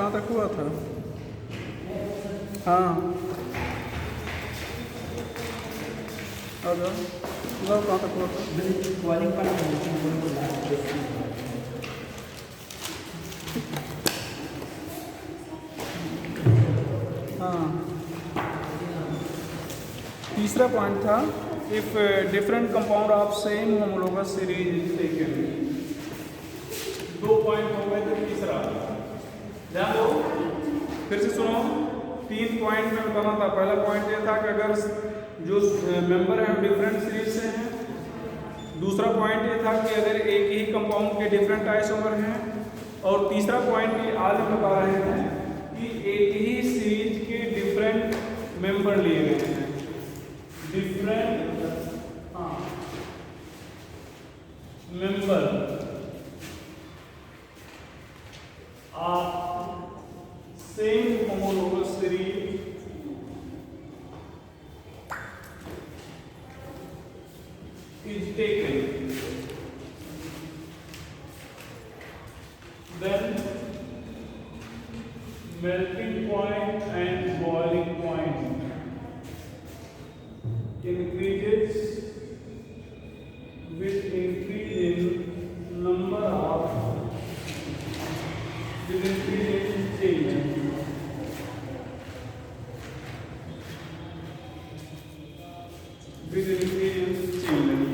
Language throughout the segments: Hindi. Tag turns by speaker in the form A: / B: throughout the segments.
A: कहाँ तक हुआ था? हाँ आ जाओ, बताओ कहाँ तक हुआ था?
B: बॉलिंग पर
A: हाँ, तीसरा पॉइंट था if different compound of same homologous series is taken. 2 point हो गए थे, तीसरा ध्यान दो, फिर से सुनो। 3 पॉइंट में बताना था। पहला पॉइंट ये था कि अगर जो मेंबर हैं डिफरेंट सीरीज से हैं। दूसरा पॉइंट ये था कि अगर एक ही कंपाउंड के डिफरेंट आइसोमर हैं। और तीसरा पॉइंट ये आज हम बता रहे हैं कि एक ही सीरीज के डिफरेंट मेंबर लिए गए हैं। Different member of same homologous series is taken, then melting point and boiling point increases with increase in number of with increase in change. With increase in change.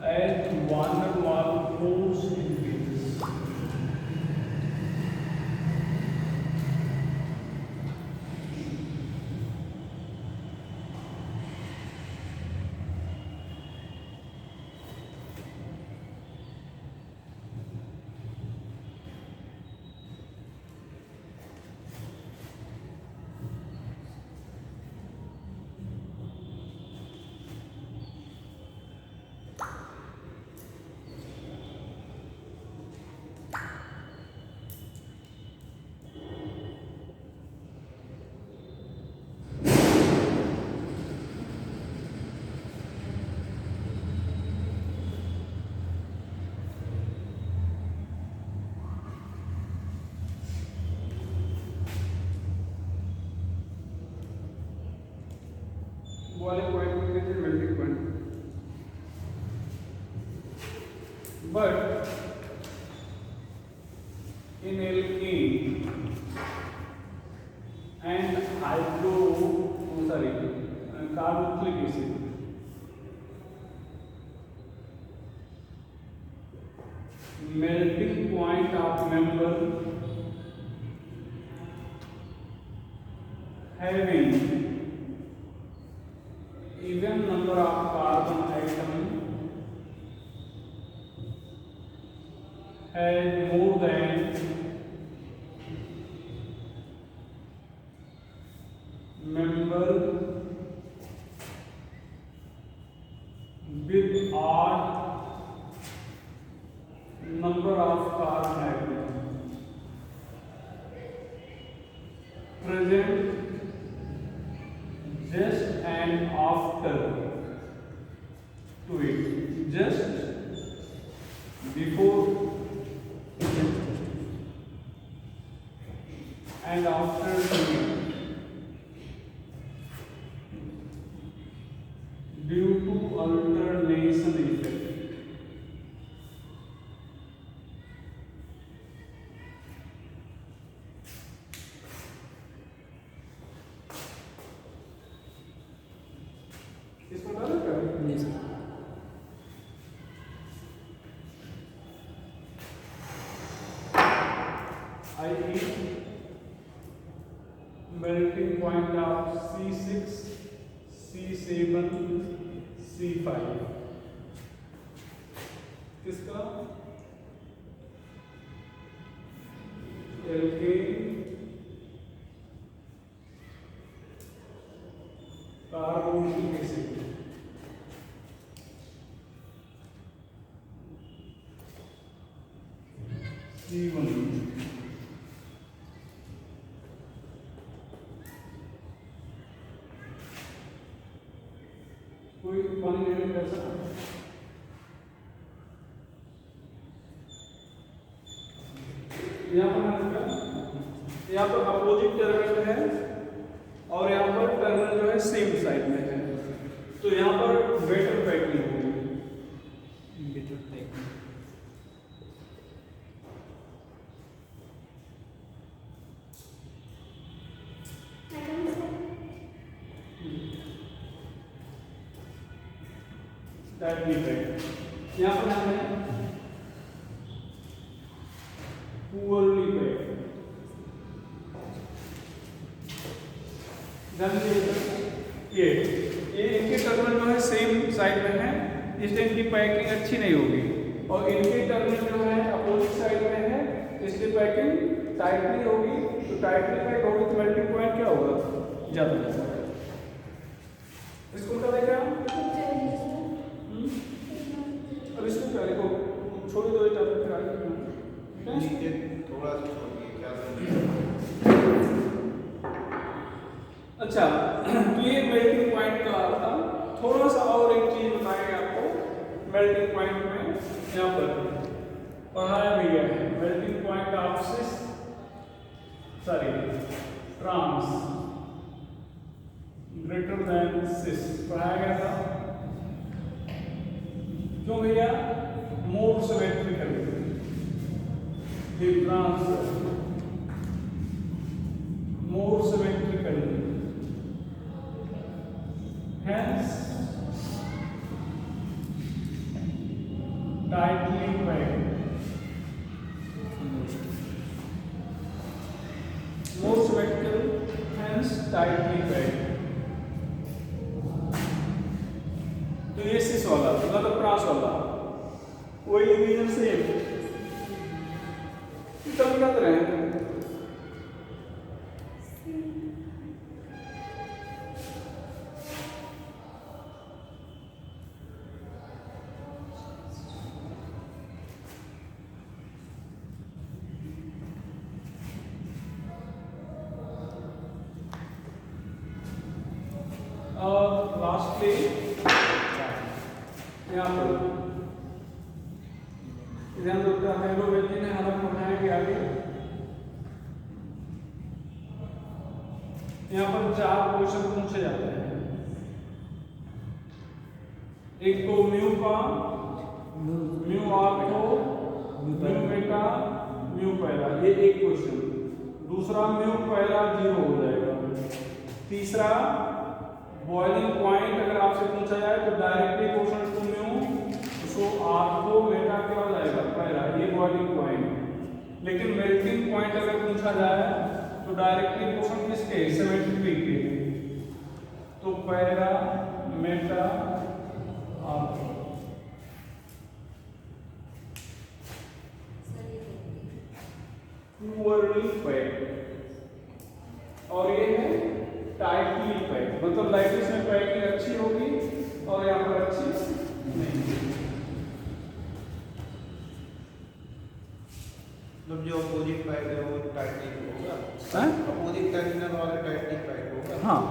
A: As van der Waals force increases. Boiling point increases melting point. But in alkene and carboxylic acid, melting point of member having even number of carbon atom has more than member with odd number of carbon atom present just and after to it, just before and after to it, due to alternation effect. इसको डालो क्या?
B: नहीं sir.
A: i.e. melting point of C6, C7, C5 किसका? एल्केन, कार्बोक्सिलिक एसिड, C1, कोई पानी लेने कैसा यहाँ पर यहाँ पर अपोजिट टर्मिनल है और यहाँ पर टर्मिनल जो है सेम साइड में है, तो यहाँ पर बेटर पैकिंग होगी।
B: Better packing
A: tightly packed. यहाँ पर हमें पुअरली पैक्ड। ये इनके टर्मिनल जो है सेम साइड में है, इसलिए इनकी पैकिंग अच्छी नहीं होगी, और इनके टर्मिनल जो है अपोजिट साइड में है, इसलिए पैकिंग टाइटली होगी। तो टाइटली पैक होगी तो मेल्टिंग पॉइंट क्या होगा, ज़्यादा। इसको क्या देखें हम, अब इसको क्या देखो, छोड़ दो ये टर्मिनल फिर आगे
C: नीचे थोड़ा सा छोड़िए क्या
A: अच्छा। तो ये मेल्टिंग पॉइंट का था। थोड़ा सा और एक चीज बताएंगे आपको मेल्टिंग पॉइंट में, यहाँ पर पढ़ाया भी गया है। Melting point of trans greater than cis पढ़ाया गया था। क्यों भैया, more symmetrical trans more symmetrical, hence tightly packed, more symmetrical, hence tightly packed। तो ये सिस वाला मतलब ट्रांस वाला वही डिवीजन सेम कम कर रहे हैं। लास्टली यहाँ पर ध्यान देता है हाइड्रोवेल जी ने हालत पढ़ाया कि आगे यहाँ पर 4 क्वेश्चन पूछे जाते हैं। एक तो म्यू का, mu alpha, mu beta, mu पहला, ये एक क्वेश्चन। दूसरा म्यू पहला 0 हो जाएगा। तीसरा बॉइलिंग पॉइंट अगर आपसे पूछा जाए तो directly question to mu, so alpha beta क्या हो जाएगा पहला, ये बॉइलिंग पॉइंट। लेकिन मेल्टिंग पॉइंट अगर पूछा जाए तो डायरेक्टली क्वेश्चन किसके, सिमेट्री के, तो पहला मेटा आल्फा। पुअरली पैक्ड और ये है टाइटली पैक्ड, मतलब लाइटिस में पैकिंग अच्छी होगी और यहाँ पर अच्छी नहीं।
C: मतलब जो अपोजिट पैक है वो टाइटली होगा,
A: हैं?
C: अपोजिट टर्मिनल वाला टाइटली पैक होगा।
A: हाँ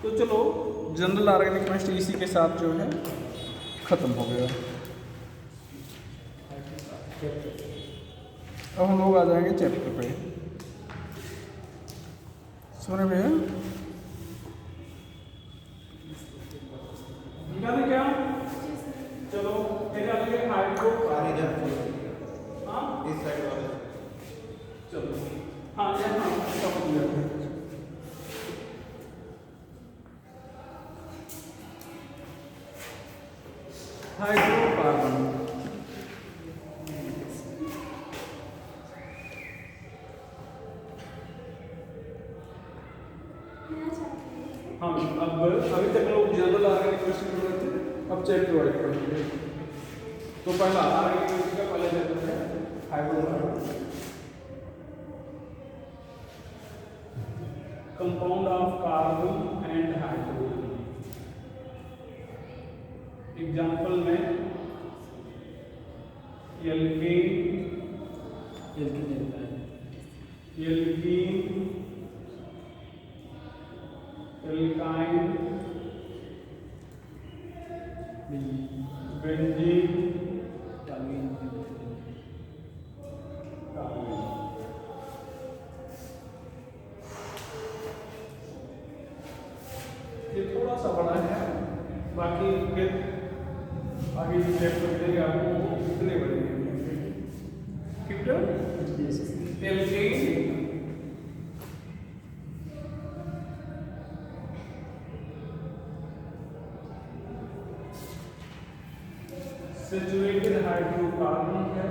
A: तो चलो जनरल ऑर्गेनिक केमिस्ट्री इसी के साथ जो है ख़त्म हो गया। अब हम लोग आ जाएंगे चैप्टर पे। सुने भैया निकालें क्या, चलो मेरे हाइड्रो
C: इस साइड वाले
A: हाइड्रोकार्बन। हाँ, अब अभी तक लोग जनरल ऑर्गेनिक केमिस्ट्री में थे, अब चैप्टर वाइज पढ़ेंगे। तो पहला ऑर्गेनिक केमिस्ट्री का पहला चैप्टर है hydrocarbon. Compound of carbon and hydrogen. Example में एल्केन, एल्काइन, बेंजीन, टॉलुइन। ये थोड़ा सा बड़ा है, बाकी फिर आगे जो चैप्टर मिलेगा आपको वो कितने बड़े हैं। एल्केन, सैचुरेटेड हाइड्रोकार्बन है,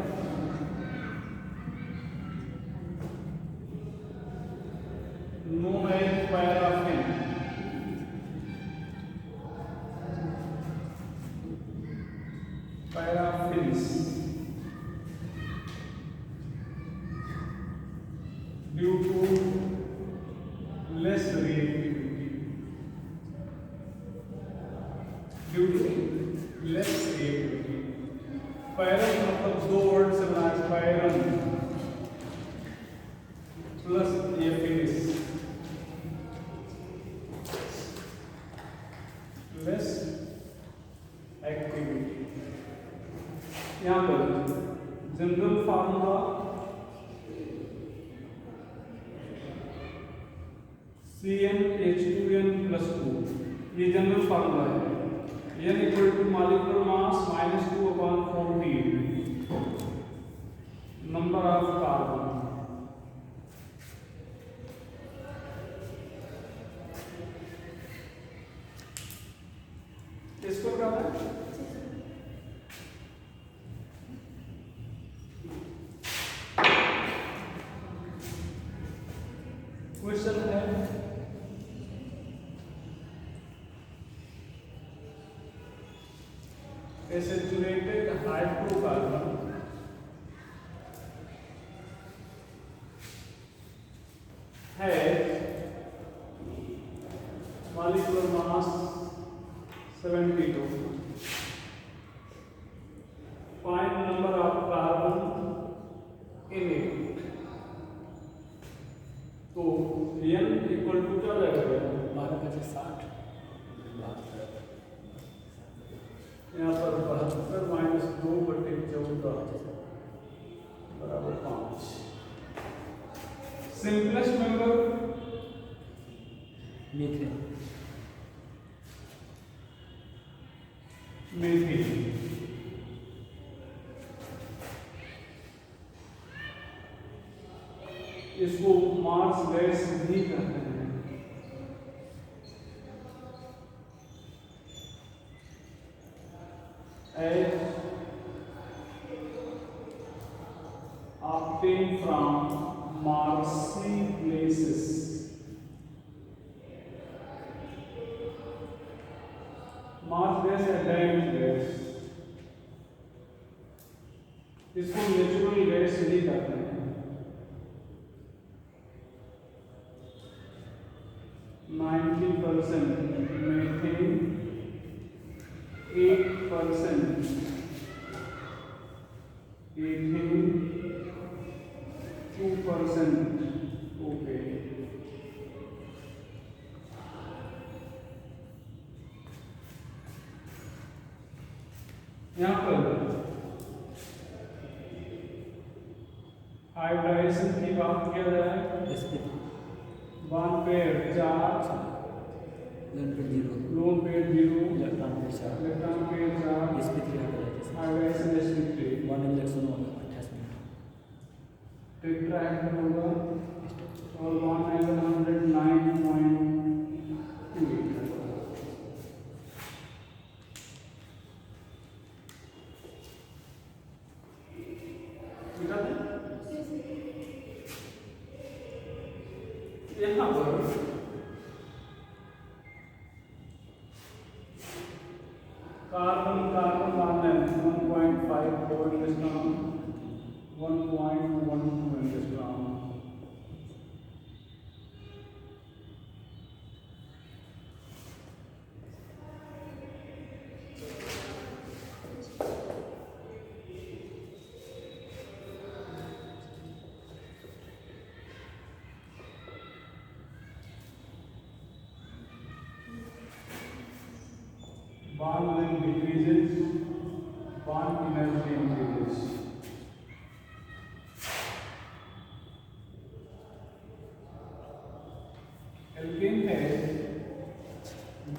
A: known as paraffin. Paraffins due to less reactivity, पैरम मतलब दो वर्ड से बना है, पैरम प्लस ये फिनिश, लेस एक्टिविटी। यहाँ पर जनरल फार्मूला CnH2n+2, ये जनरल फार्मूला है। n equal to molecular mass -2/14, number of carbon. इसको क्या है? क्वेश्चन है a saturated hydrocarbon has molecular mass 72. Find number of carbon in it. तो n इक्वल टू क्या रहेगा?
B: 12/60।
A: यहाँ पर 72 माइनस 2/14 बराबर 5। Simplest member
B: methane.
A: मीथेन। इसको मार्स गैस भी कहते हैं। Obtained from marsy places. Marsh gas है डैम्ड गैस, इसको नेचुरल गैस नहीं कहते हैं। 90% मीथेन, 8% एथेन, 2% ओके। यहाँ पर हाइब्रिडाइजेशन की बात किया जाए, one pair charge, lone pair 0, electron pair charge, hybridisation sp3,
B: 1 electron होगा 28 मिनट।
A: टेट्राहेड्रल होगा और 109.28। कार्बन मानना है 1.54 angstrom 1.12 angstrom. Bond length decreases, bond energy increases. Alkane has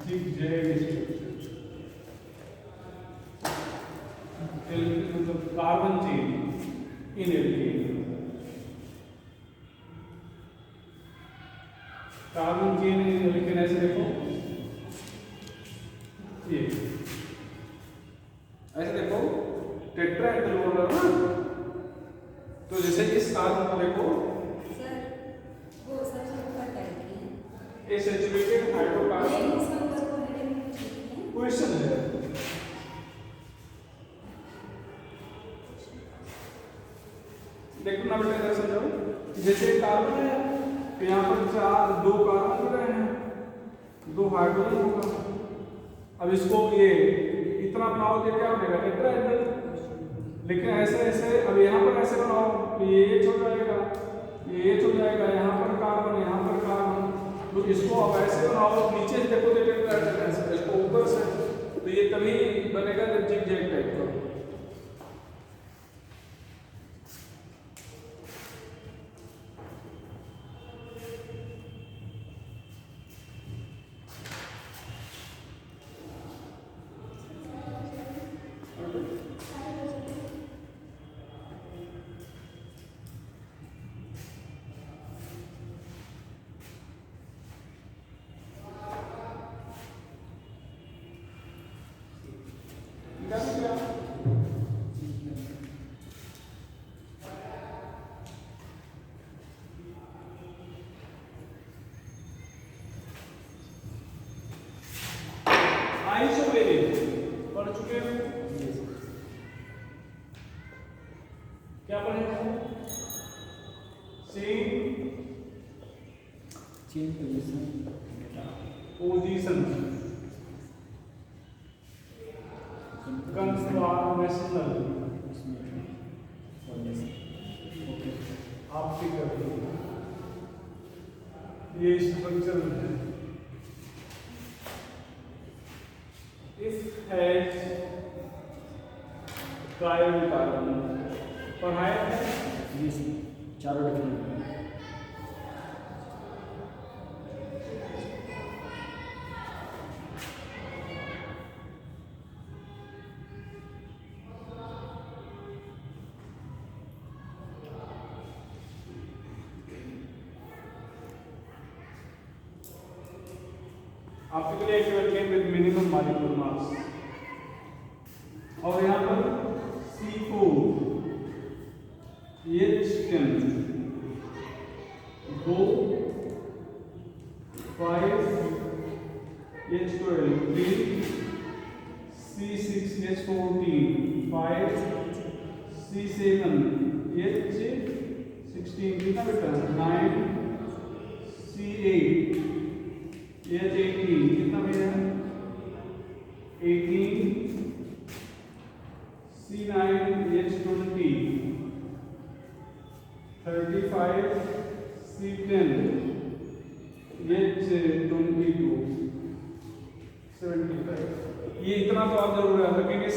A: zigzag structure. मतलब carbon chain in alkane, carbon chain in alkane ऐसे देखो, ये ऐसे देखो टेट्राहेड्रल बोल रहा हूं ना, तो जैसे इस कार्बन को देखो
D: सर वो सबसे ऊपर करके हैं
A: ए सैचुरेटेड हाइड्रोकार्बन
D: ये इसका ऊपर को हेडिंग में लिखते हैं
A: क्वेश्चन है। देखो ना बेटा इधर समझो, जैसे कार्बन है तो यहाँ पर दो कार्बन हो रहे हैं, दो हाइड्रोजन होगा। अब इसको ये इतना बनाओ तो क्या बनेगा टेट्राहेड्रल, लेकिन ऐसे ऐसे अब यहाँ पर ऐसे बनाओ ये एच हो जाएगा, ये एच हो जाएगा, यहाँ पर कार्बन, यहाँ पर कार्बन, तो इसको अब ऐसे बनाओ नीचे से देखो तो टेट्राहेड्रल ऐसे, इसको ऊपर से, तो ये तभी बनेगा जब जिगजैग टाइप का। पढ़ चुके हैं, क्या पढ़े हैं?
B: चेन
A: पोजीशन कन्फॉर्मेशनल ऑप्टिकल, ये स्ट्रक्चर है। इफ हैज ट्रायल कार्बन पढ़ाया है,
B: ये चारों different
A: optically active alkane with minimum molecular mass, और यहाँ पर C4 H10 2 5 H12 3 C6 H14 5 C7 H16 कितना बेटा 9 C8 H18 कितना भैया 18 C9 H20 35 C10 H22 75। ये इतना तो आप जरूर याद रखेंगे,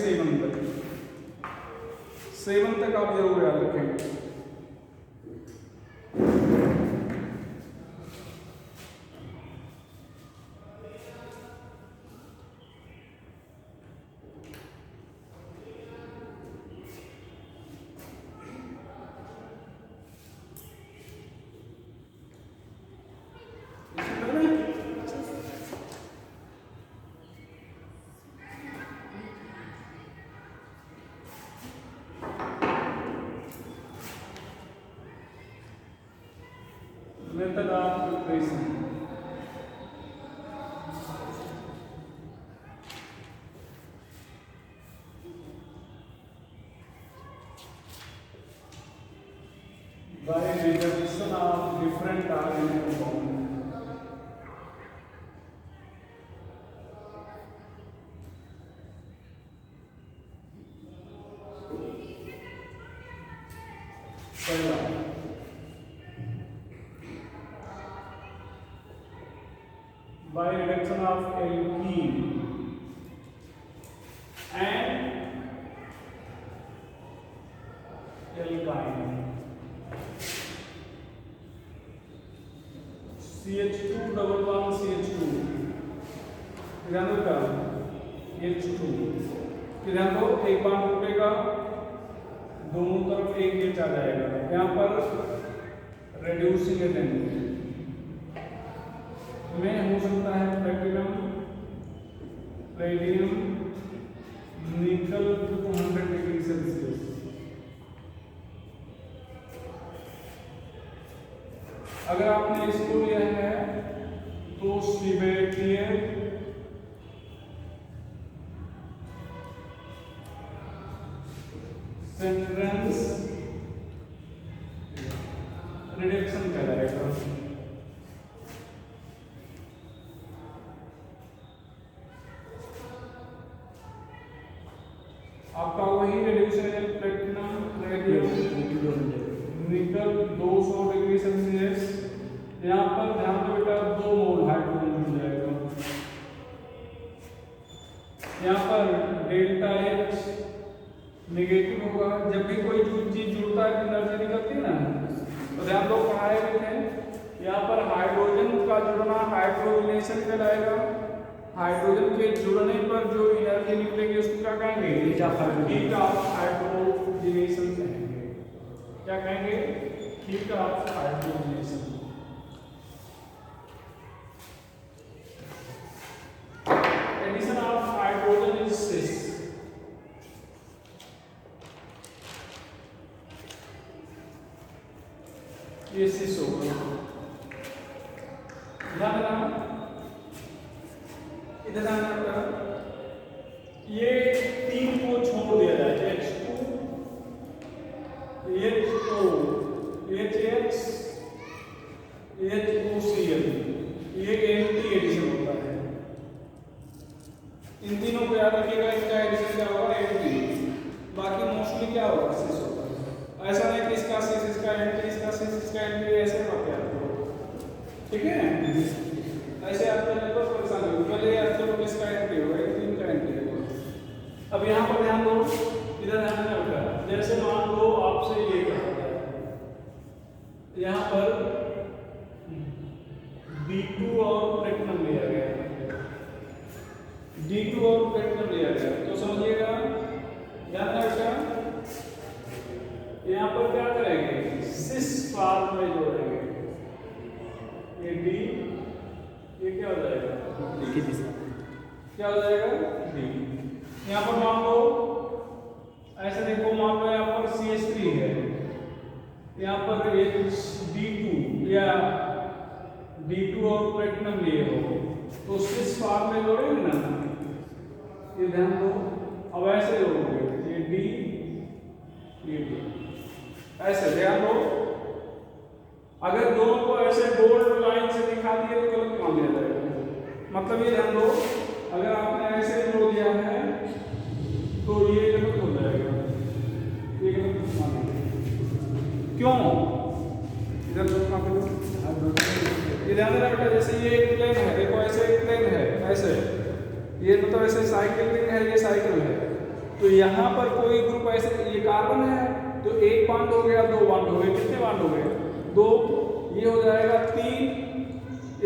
A: 7 तक आप जरूर याद रखेंगे। by reduction of different organic compound. पहला by reduction of alkene and alkyne. CH2 double bond CH2 ध्यान दो H2 ध्यान दो एक बार टूटेगा दोनों तरफ एक H आ जाएगा यहाँ पर रेड्यूसिंग एजेंट में हो सकता है प्लेटिनम प्लेटिनम निकल 200 डिग्री सेल्सियस। अगर आपने इसको लिया है तो सिबेरियन सेंट्रेंस रिडक्शन कहलाएगा। आपका वही रेड्यूशन एजेंट प्लेटिनम प्लेटिनम निकल 200 डिग्री सेल्सियस। यहाँ पर ध्यान दो बेटा 2 मोल हाइड्रोजन मिल जाएगा। यहाँ पर डेल्टा H नेगेटिव होगा। जब भी कोई चीज जुड़ता है एनर्जी निकलती है ना, तो ध्यान दो पढ़ाए हुए थे यहाँ पर हाइड्रोजन का जुड़ना हाइड्रोजनेशन कहलाएगा। हाइड्रोजन के जुड़ने पर जो एनर्जी निकलेगी उसको क्या कहेंगे? हीट ऑफ हाइड्रोजनेशन कहेंगे। क्या कहेंगे? Heat of hydrogenation. Addition of hydrogen is 6। ये 6 होगा। ध्यान देना इधर आना, ये 3 को छोड़ दिया जाए H2 H2 HH HOCl, ये एंटी एडिशन होता है। इन तीनों को याद रखिएगा, इसका एडिशन क्या होगा? एंटी। बाकी मोस्टली क्या होगा? सिस होगा। ऐसा नहीं कि इसका सिस इसका एंटी इसका सिस इसका एंटी ऐसे मत याद करो, ठीक है? ऐसे आप पहले तो परेशान हो, पहले याद करो कि इसका एंटी होगा, एक तीन का एंटी होगा। अब यहाँ पर ध्यान दो, इधर ध्यान रखना। जैसे मान लो आपसे ये कहा जाए, यहाँ पर D2 और प्लेटिनम लिया गया, D2 और प्लेटिनम लिया गया, तो समझिएगा ध्यान रखना, यहाँ पर क्या करेंगे? सिस फॉर्म में जोड़ेंगे। ये D, ये क्या हो जाएगा? क्या हो जाएगा? D। यहाँ पर मान लो ऐसे देखो, मान लो यहाँ पर CH3 है, यहाँ पर D2 या D2 और प्लेटिनम लिए हो, तो सिस फॉर्म में जोड़ेंगे ना, ये ध्यान दो। अब ऐसे जोड़ोगे, ये D ये D, ऐसे ध्यान दो। अगर दोनों को ऐसे गोल्ड लाइन से दिखा दिए तो गलत मान लिया जाएगा। मतलब ये ध्यान दो, अगर आपने ऐसे जोड़ दिया है तो ये गलत हो जाएगा, ये गलत मान लिया। क्यों? इधर देखना पड़ेगा, ये ध्यान देना बेटा। जैसे ये एक प्लेन है, देखो ऐसे एक प्लेन है, ऐसे ये मतलब ऐसे साइकिल रिंग है, ये साइकिल है, तो यहाँ पर कोई ग्रुप ऐसे, ये कार्बन है तो एक बॉन्ड हो गया, 2 बॉन्ड हो गए। कितने बॉन्ड हो गए? 2। ये हो जाएगा 3,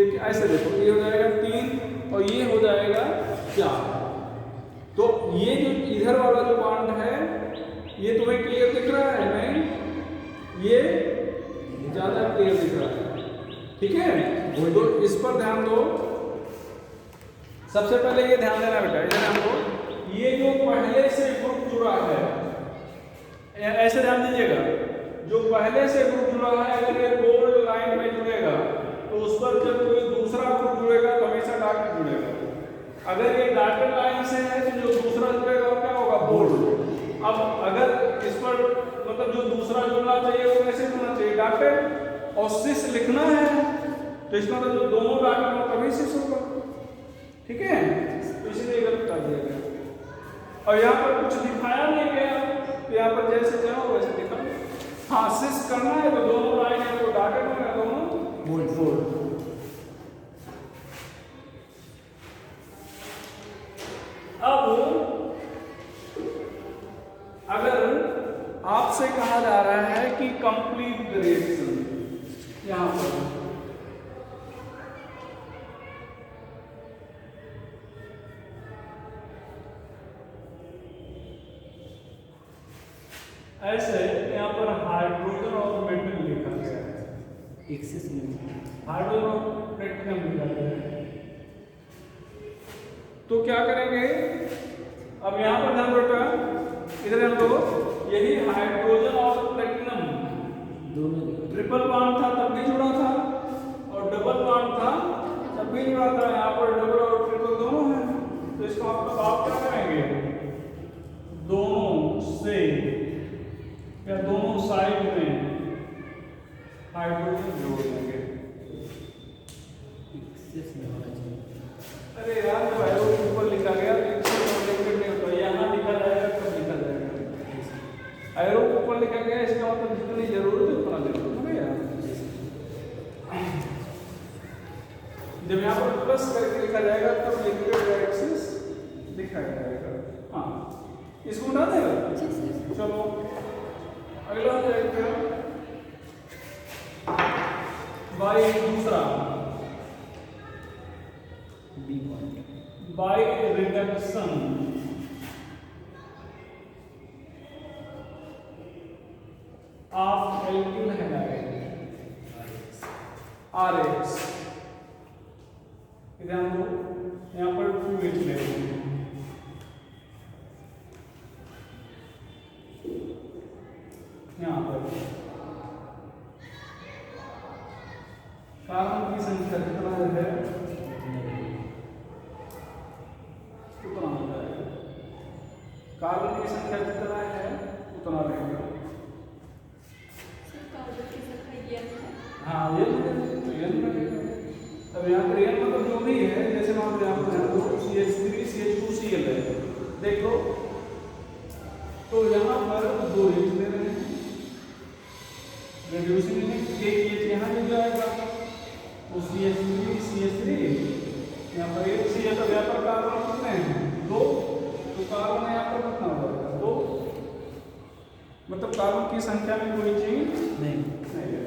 A: एक ऐसे देखो, ये हो जाएगा 3 और ये हो जाएगा 4। तो ये जो इधर वाला जो बॉन्ड है ये तुम्हें क्लियर दिख रहा है? नहीं, ये ज्यादा क्लियर दिख रहा है, ठीक है? तो इस पर ध्यान दो। सबसे पहले ये ध्यान देना बेटा, इधर ध्यान दो, ये जो पहले से ग्रुप जुड़ा है, ऐसे ध्यान दीजिएगा, जो पहले से ग्रुप जुड़ा है अगर ये गोल्ड लाइन में जुड़ेगा तो उस पर जब कोई दूसरा ग्रुप जुड़ेगा तो हमेशा डॉटेड जुड़ेगा। अगर ये डॉटेड लाइन से है तो जो दूसरा जुड़ेगा वो क्या होगा? बोल्ड। अब अगर इस पर मतलब जो दूसरा जुड़ना चाहिए वो कैसे जुड़ना चाहिए? डॉटेड और सिस लिखना है तो इसका मतलब दोनों डॉट में तभी सिस होगा, ठीक है, तो इसलिए गलत कर दिया गया। और यहाँ पर कुछ दिखाया नहीं गया तो यहाँ पर जैसे चाहो वैसे दिखा। हाँ, सिस करना है तो दोनों लाइन है तो डॉटेड में दोनों बोल्ड। अब अगर आपसे कहा जा रहा है कि कंप्लीट द रिएक्शन, यहां पर ऐसे यहां पर हाइड्रोजन और मेटल लिखा गया है,
B: एक्सेस में
A: हाइड्रोजन और प्लेटिनम लिखा गया है। तो क्या करेंगे, अब यहां पर ध्यान रखना, इधर हम लोग यही हाइड्रोजन और प्लेटिनम
B: दोनों
A: ट्रिपल बॉन्ड था तब भी जुड़ा था और डबल बॉन्ड था तब भी जुड़ा था। यहाँ पर डबल और ट्रिपल दोनों है, तो इसका मतलब आप क्या करेंगे, दोनों से या दोनों साइड में हाइड्रोजन जोड़ देंगे।
B: एक्सेस में होना चाहिए।
A: अरे यार, जब एरो ऊपर लिखा गया तो एक्सेस कनेक्टेड नहीं होता, यहाँ लिखा जाएगा तब लिखा जाएगा। एरो ऊपर लिखा गया इसका मतलब जितनी जरूरत है उतना जरूरत है यार। जब यहाँ पर प्लस करके लिखा जाएगा तब लिक्विड एक्सेस दिखाया जाएगा। हाँ, इसको उठा देगा। चलो अगला हो जाएगा बाई दूसरा
B: B point
A: by reduction of alkyl halide RX। ध्यान दो, यहाँ पर 2 लिख ले रहे हैं, यहाँ पर कार्बन की संख्या कितना है उतना हो जाएगा। कार्बन की संख्या जितना है उतना रहेगा। हाँ, ये लगेगा। अब यहाँ पर n मतलब जो भी है, जैसे मान लो यहाँ पर CH3 CH2Cl है, देखो तो यहाँ पर 2 लिख ले रहे हैं, रेड्यूसिंग एक H यहाँ मिल जाएगा, तो CH3 CH3 यहाँ पर एक CH, अब यहाँ पर कार्बन कितने हैं 2, तो कार्बन यहाँ पर कितना हो जाएगा 2, मतलब कार्बन की संख्या में कोई चेंज
B: नहीं
A: रहेगा।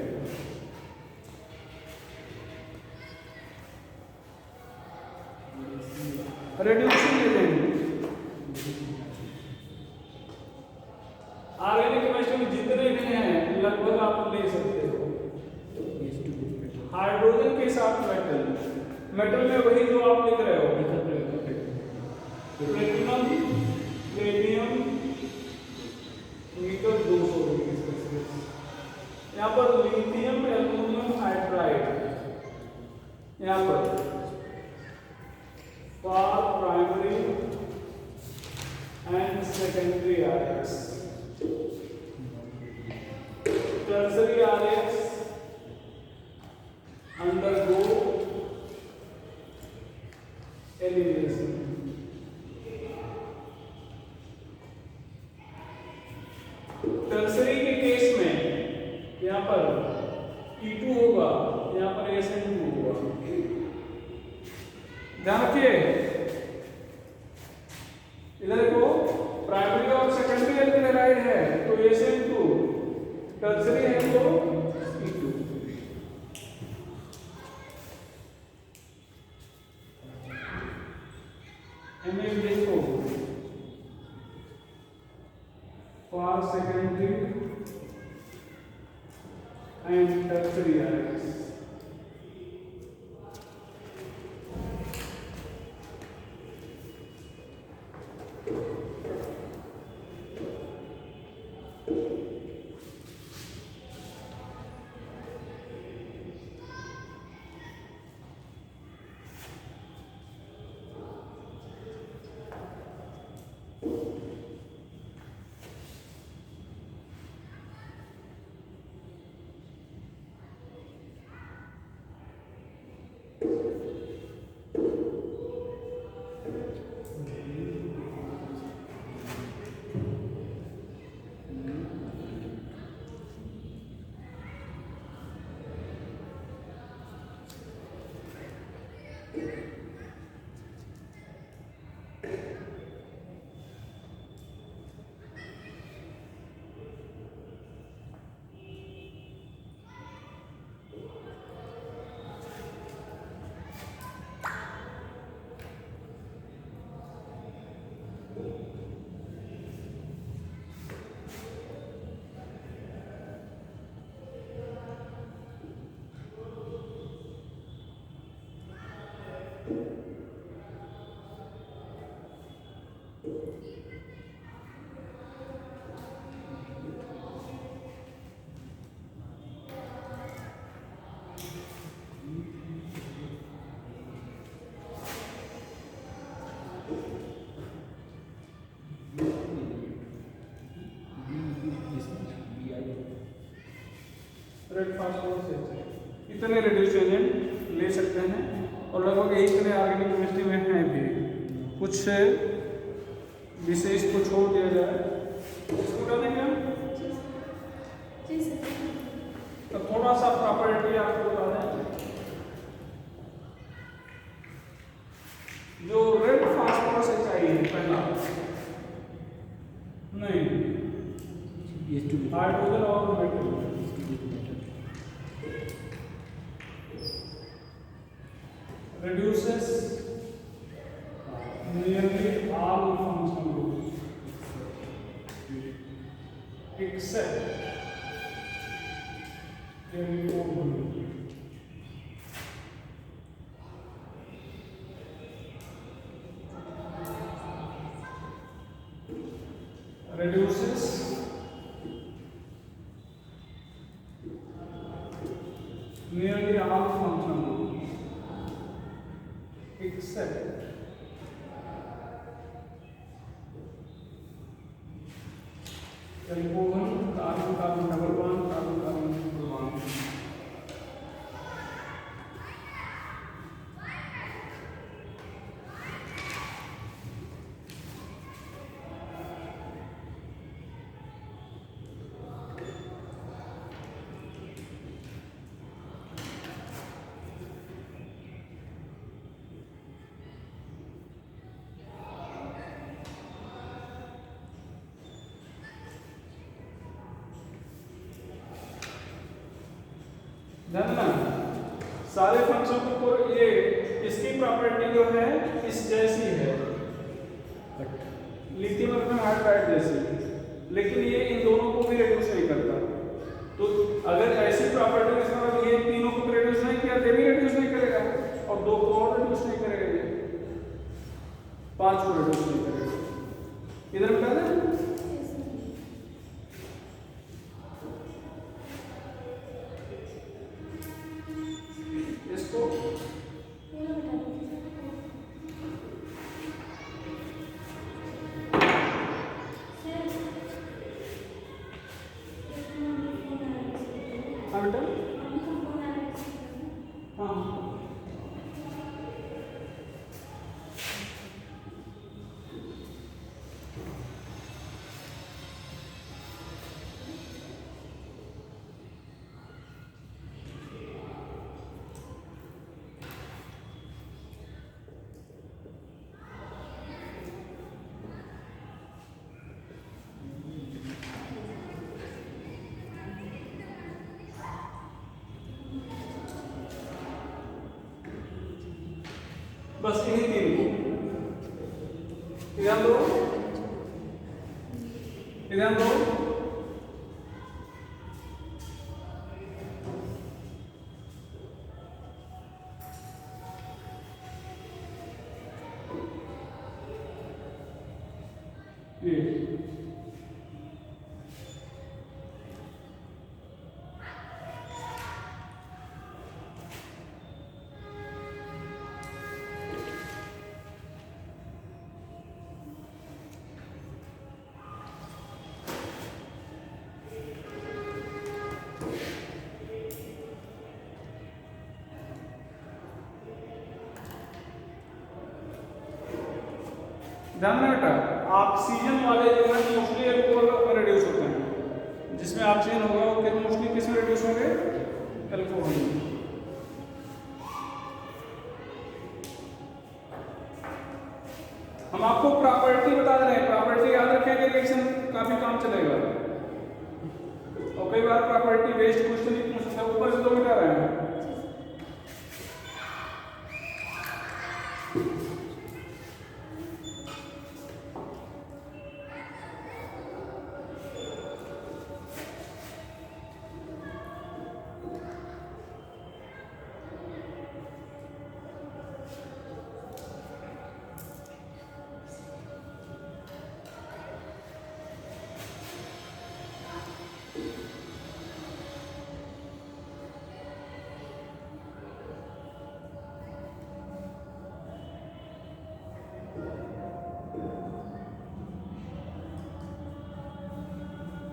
A: रेड्यूसिंग ले लेंगे। ऑर्गेनिक केमिस्ट्री में जितने भी हैं लगभग आप ले सकते हो। हाइड्रोजन के साथ मेटल, मेटल में वही जो आप लिख रहे हो, प्लेटिनम प्लेटियम निकल 200, यहाँ पर लिथियम एल्युमिनियम हाइड्राइड, यहाँ पर for primary and secondary RX, tertiary RX undergo elimination। Tertiary के केस में यहाँ पर E2 होगा, यहाँ पर SN2 होगा। ध्यान रखिए, इधर देखो प्राइमरी और सेकेंडरी एल्किलाइड है तो SN2, टर्सरी है तो E2। इमेज देखो, for secondary and tertiary RX। Red phosphorus HA, इतने रेड्यूस्ड एजेंट ले सकते हैं और लगभग यही इतने ऑर्गेनिक केमिस्ट्री में हैं भी। कुछ विशेष को छोड़ दिया जाए, इसको कर देंगे हम।
D: जी सर।
A: तो थोड़ा सा प्रॉपर्टी आपको बता दें, जो रेड फास्फोरस HI है पहला, नहीं हाइड्रोजन और metal, reduces nearly all functional groups except hemoglobin. Reduces nearly all functional groups except alcohol, carbon carbon double bond, carbon carbon triple bond. ध्यान देना, सारे फंक्शन को ये इसकी प्रॉपर्टी जो है इस जैसी है, लिथियम आयन हाइड्राइड जैसी, लेकिन ये इन दोनों को भी रिड्यूस नहीं करता। तो अगर ऐसी प्रॉपर्टी है, इसका मतलब ये तीनों को रिड्यूस नहीं किया, ये भी रिड्यूस नहीं करेगा, और दो को और रिड्यूस नहीं करेगा, ये पांच को रिड्यूस नहीं करेगा। इधर बता दें, इसको हाँ बेटा, हाँ बस इन्हीं तीन को ध्यान दो, ध्यान दो। ये ध्यान में बेटा, ऑक्सीजन वाले जो है मोस्टली एल्कोहल में रिड्यूस होते हैं, जिसमें ऑक्सीजन होगा वो मोस्टली किस में रिड्यूस होंगे, एल्कोहल में। हम आपको प्रॉपर्टी बता रहे हैं, प्रॉपर्टी याद रखेंगे, रिएक्शन काफी काम चलेगा। और कई बार प्रॉपर्टी वेस्ट क्वेश्चन नहीं पूछ सकता, ऊपर से तो मिटा रहे हैं।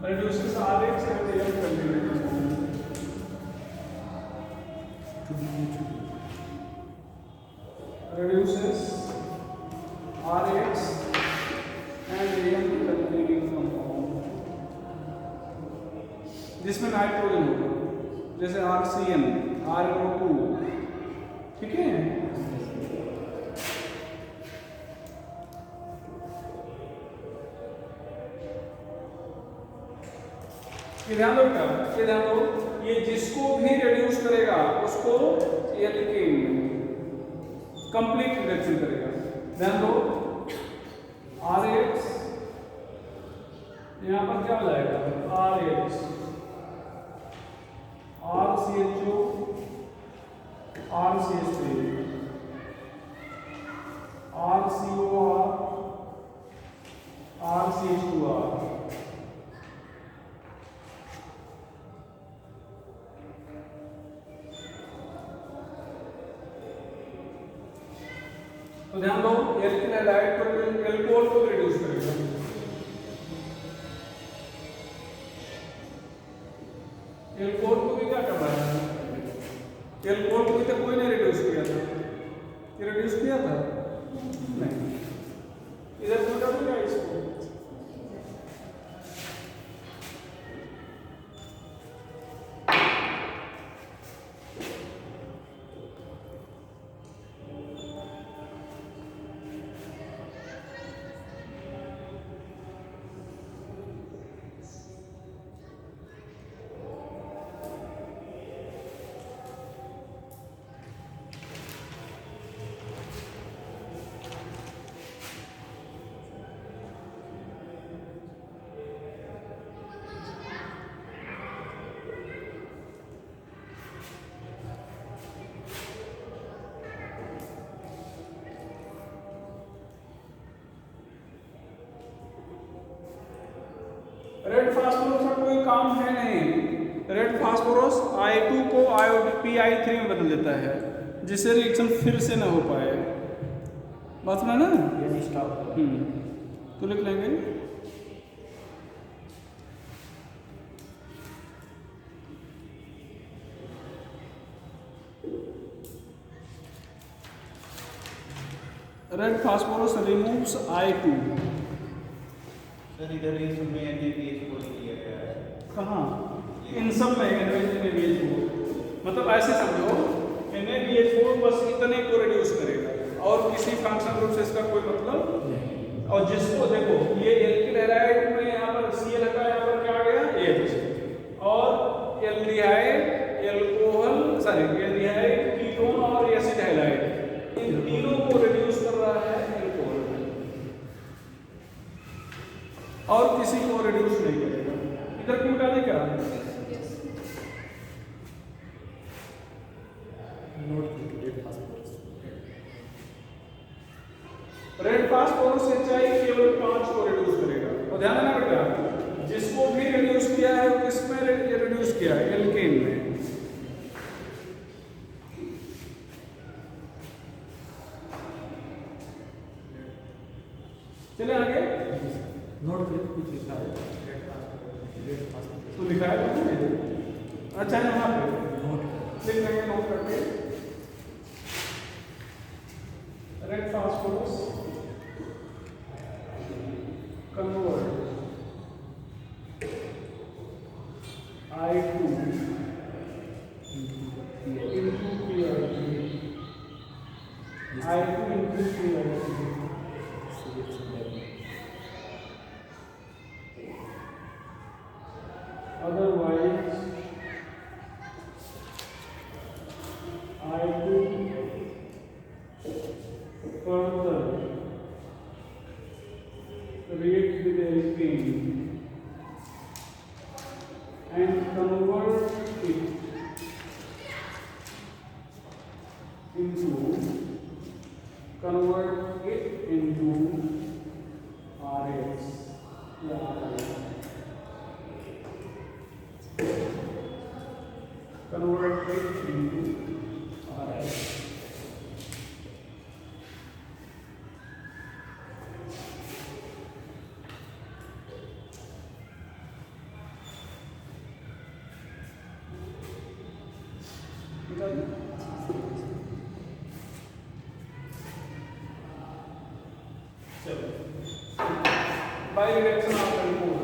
A: reduces RH and AM continuity. And N containing compound जिसमें नाइट्रोजन होगा, जैसे RCN, RNO2, ठीक है। ये ध्यान दो बेटा, ये ध्यान दो, ये जिसको भी रिड्यूस करेगा उसको एल्केन कंप्लीट रिडक्शन करेगा। ध्यान दो, RH यहां पर क्या हो जाएगा, RH, RCHO, RCH3, RCOR, RCH2R, तो ध्यान दो, एल्किन हैलाइड तो एल्कोहल को रिड्यूस करेगा, एल्कोहल को भी क्या कर रहा है, एल्कोहल को भी तो कोई नहीं रिड्यूस किया था, ये रिड्यूस किया था नहीं, इधर तो कर दिया इसको। रेड फास्फोरस का कोई काम है नहीं, रेड फास्फोरस I2 को PI3 में बदल देता है, जिससे रिएक्शन फिर से ना हो पाए। बात सुना ना,
B: ये स्टॉप।
A: तो लिख लेंगे red phosphorus removes I2।
C: Sir इधर इस में NaBH4 दिया गया है,
A: कहाँ, इन सब में NaBH4, मतलब ऐसे समझो NaBH4 बस इतने को रिड्यूस करेगा और किसी फंक्शन ग्रुप से इसका कोई मतलब नहीं। और जिसको देखो ये एल्किल हैलाइड में यहाँ पर Cl हटा, यहाँ पर क्या आ गया H, और aldehyde, alcohol, sorry aldehyde, ketone और एसिड हैलाइड, इन तीनों को रिड्यूस कर रहा है एल्कोहल, और किसी को रिड्यूस नहीं करेगा। इधर क्यों डाले क्या, रेड फास्फोरस HI केवल 5 को रिड्यूस करेगा। और ध्यान देना बेटा, जिसको भी रिड्यूस किया है वो किसमें रिड्यूस किया है, एल्केन में। चले आगे,
B: नोट पे कुछ लिखा है,
A: तो लिखा है तो अच्छा यहाँ पे
B: नोट
A: लिख लेंगे, नोट करके red phosphorus convert I2 into PI3, I2 into PI3, otherwise I2 further react with alkane and convert it into RH. Convert it into RH. by reduction of alcohol.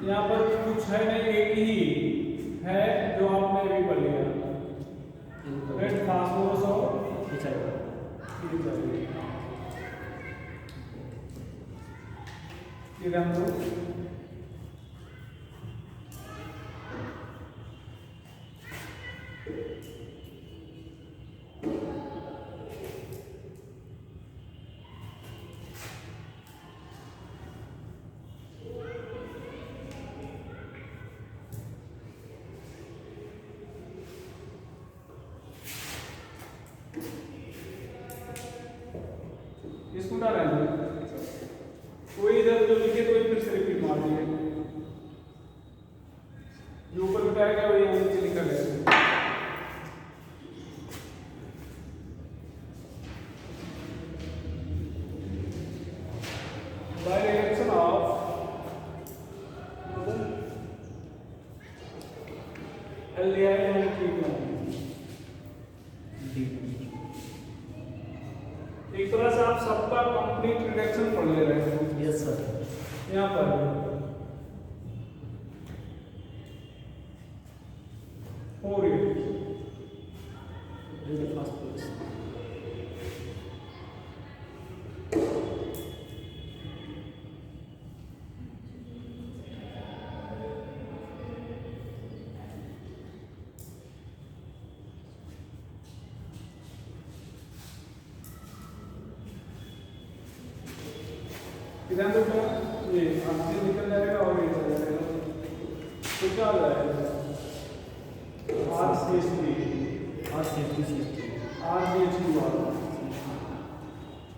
A: यहाँ पर कुछ है नहीं, एक ही है जो आपने अभी पढ़ लिया, रेड फास्फोरस और ये ध्यान दो। इसको क्या रहने दो, कोई इधर जो लिखे तो फिर से रिपीट मार दिए, जो ऊपर बताया गया वही नीचे लिखा गया। By reaction of aldehyde and ketone, एक तरह से आप सबका कंप्लीट रिडक्शन पढ़ ले रहे हैं।
B: Yes sir.
A: यहाँ पर हो रही है
B: रेड फास्फोरस
A: इधर तो ये आपसे निकल जाएगा और ये चला जाएगा, तो क्या हो जाएगा, RCH2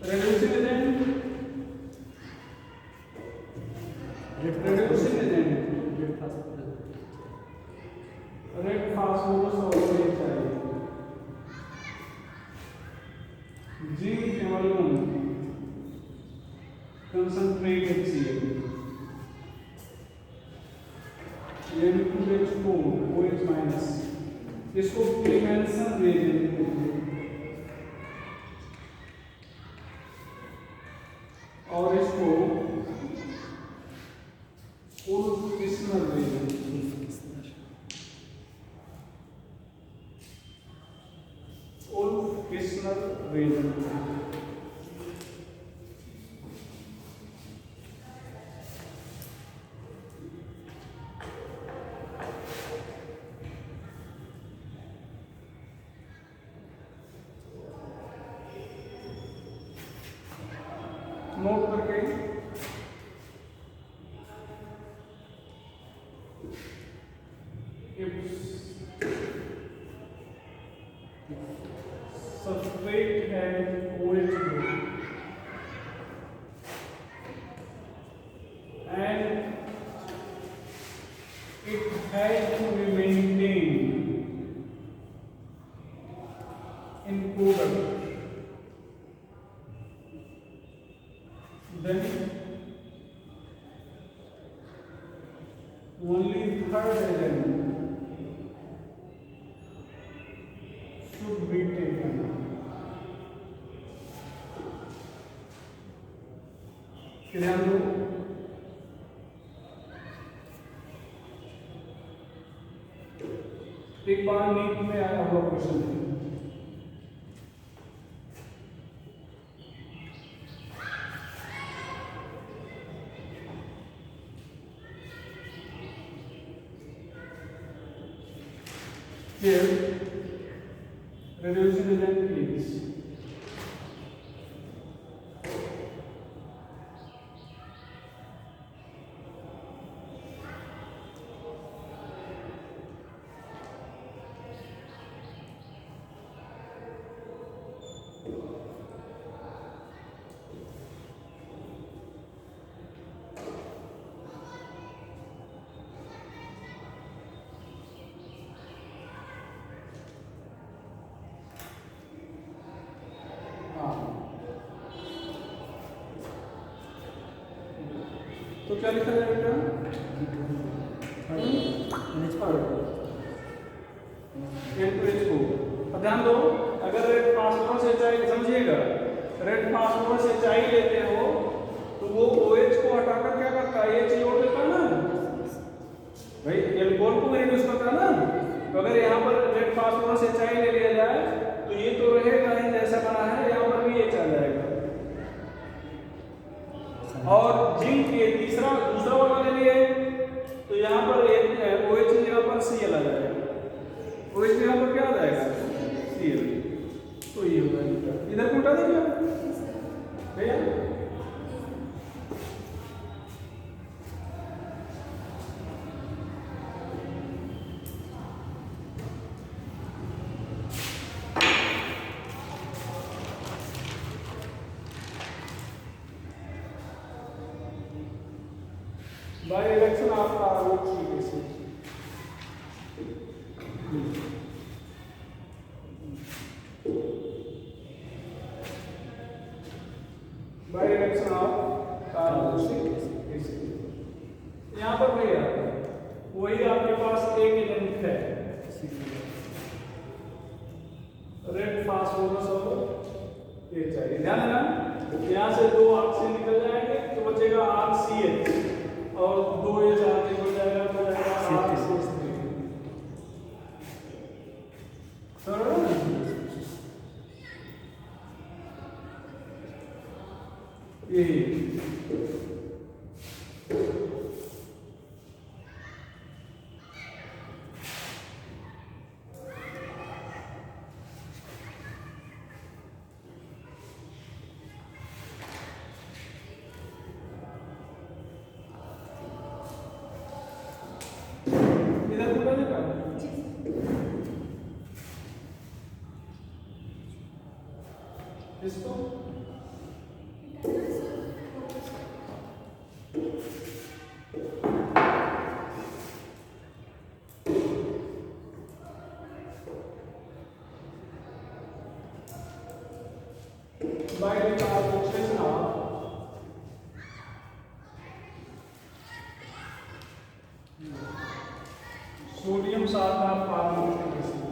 A: reducing agent, reducing agent, red phosphorus और ये चाहिए, zinc haemoglobin concentrate HCl, N2H4 OH minus, इसको प्रीमेंशन रेजेंट और इसको उल्फिशनल रेजेंट, उल्फिशनल रेजेंट। नोट करके substrate has OH group and it has to be maintained in product, then only third element should be taken. ध्यान दो, एक बार नीट में आया हुआ क्वेश्चन है, here reducing agent is तो क्या लिखा जाएगा? N2H को अब ध्यान दो, अगर रेड फास्फोरस HI समझिएगा, रेड फास्फोरस HI लेते हो तो वो OH को हटाकर क्या करता है, ये जोड़ देता है ना भाई, एल्कोहल को रिड्यूस करता है ना। तो अगर यहाँ पर रेड फास्फोरस HI ले लिया जाए तो ये तो रहेगा ही जैसा बना है, यहाँ पर भी H आ जाएगा। और जिंक ये दूसरा वाला ले लिए तो यहाँ पर OH की जगह पर Cl आ जाएगा, OH की जगह पर क्या आ जाएगा, Cl। तो ये होगा, इधर को उठा देंगे भैया। बाय इलेक्शन आपका वोट कैसे बाय इलेक्शन ऑफ कैसे यहाँ पर भैया वही आपके पास एक एलिमेंट है, रेड फास्फोरस और HI। ध्यान देना, यहाँ से 2 ऑक्सीजन निकल जाएंगे तो बचेगा RCH और 2 H आगे हो जाएगा तो RCH3। यही इधर पूरा नहीं पाया इसको by the calculation of sodium sulfate carbonic acid,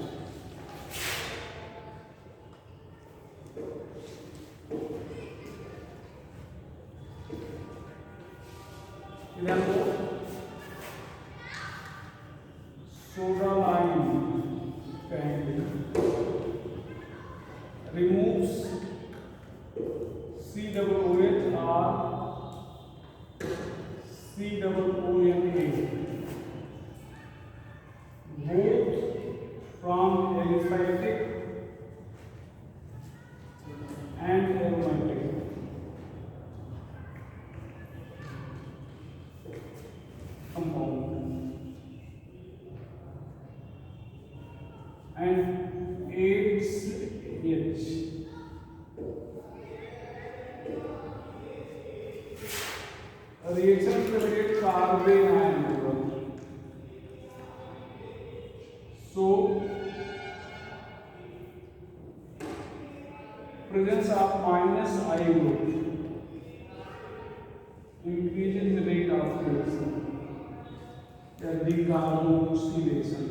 A: soda lime removes COOH or COONA both from aliphatic and aromatic compound and aids H. Reaction create carbon ion. So presence of minus I group increases the rate of reaction. Decarboxylation.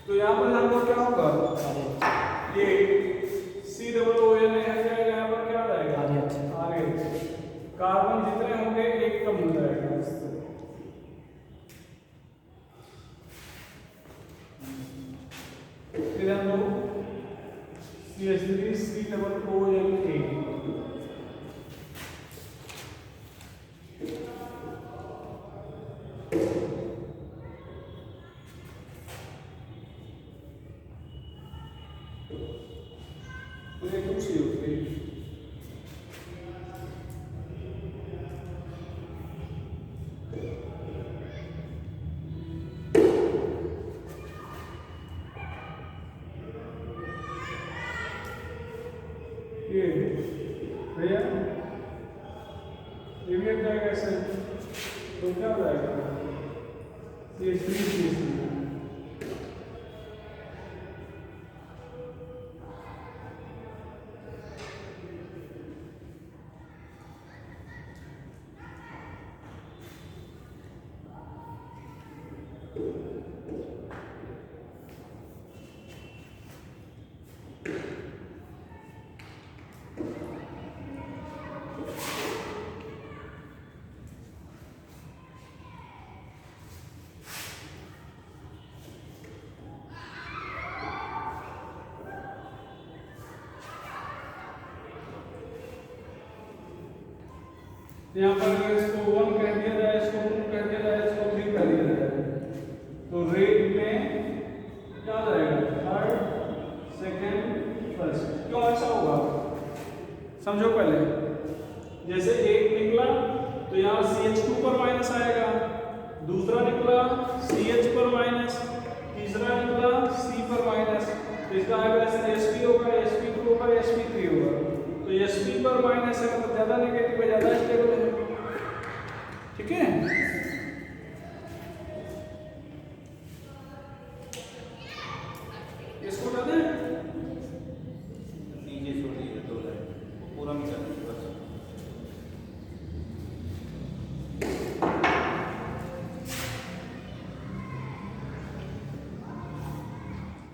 A: तो यहाँ पर लगभग क्या होगा, ये COON है जाएगा, यहाँ पर क्या आ जाएगा RH। कार्बन जितने होंगे एक कम हो जाएगा इससे। फिर हम लोग CH3 COONA मुझे कुछ नहीं होती ये भैया, ये भी जाएगा ऐसे तो क्या हो जाएगा, ये 3 यहाँ पर अगर इसको 1 कह दिया जाए, इसको 2 कह दिया जाए, इसको 3 कह दिया जाए, तो रेट में क्या आ जाएगा? Third, second, first. क्यों ऐसा होगा समझो पहले। जैसे एक निकला तो यहाँ CH2 पर माइनस आएगा, दूसरा निकला CH पर माइनस, तीसरा निकला C पर माइनस, तो इसका आएगा SP होगा, SP2 होगा, SP3 होगा। तो SP पर माइनस है मतलब ज्यादा नेगेटिव है, ज्यादा स्टेबल है। ठीक है, इसको बता दें।
C: नीचे छोड़ दीजिए 2 लाइन, वो पूरा मिटा दीजिए बस।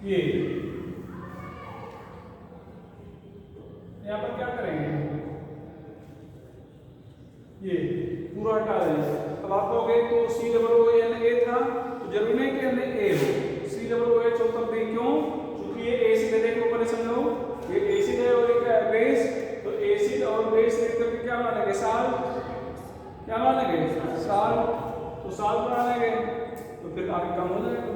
A: ये यहाँ पर क्या करेंगे? ये पूरा हटा देंगे। अब आप कहोगे तो COONA था, तो जरूरी नहीं कि हमने A हो, COOH हो तब भी। क्यों? क्योंकि ये एसिड है। देखो पहले समझो, ये एसिड है और एक बेस, तो एसिड और बेस मिलकर के क्या बना लेंगे? साल। क्या बना लेंगे? साल। तो साल बना लेंगे तो फिर आगे काम हो जाएगा।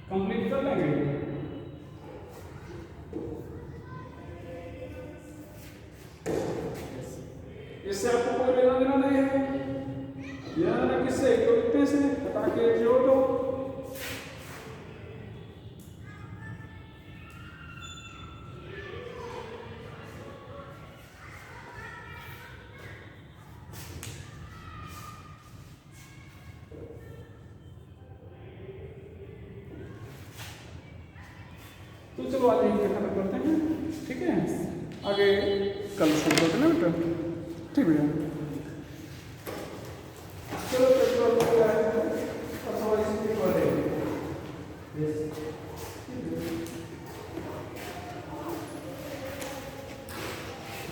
A: कंप्लीट कर लेंगे। इससे आपको कोई लेना देना नहीं है, लेना देना किससे? क्यों कितने से? बता के जोड़ दो। तो चलो आज यहीं पे खत्म करते हैं। ठीक है, आगे कल शुरू करते हैं ना बेटा। ठीक भैया, चलो पेट्रोल हो गया है, अब सवाल इसकी कर देंगे।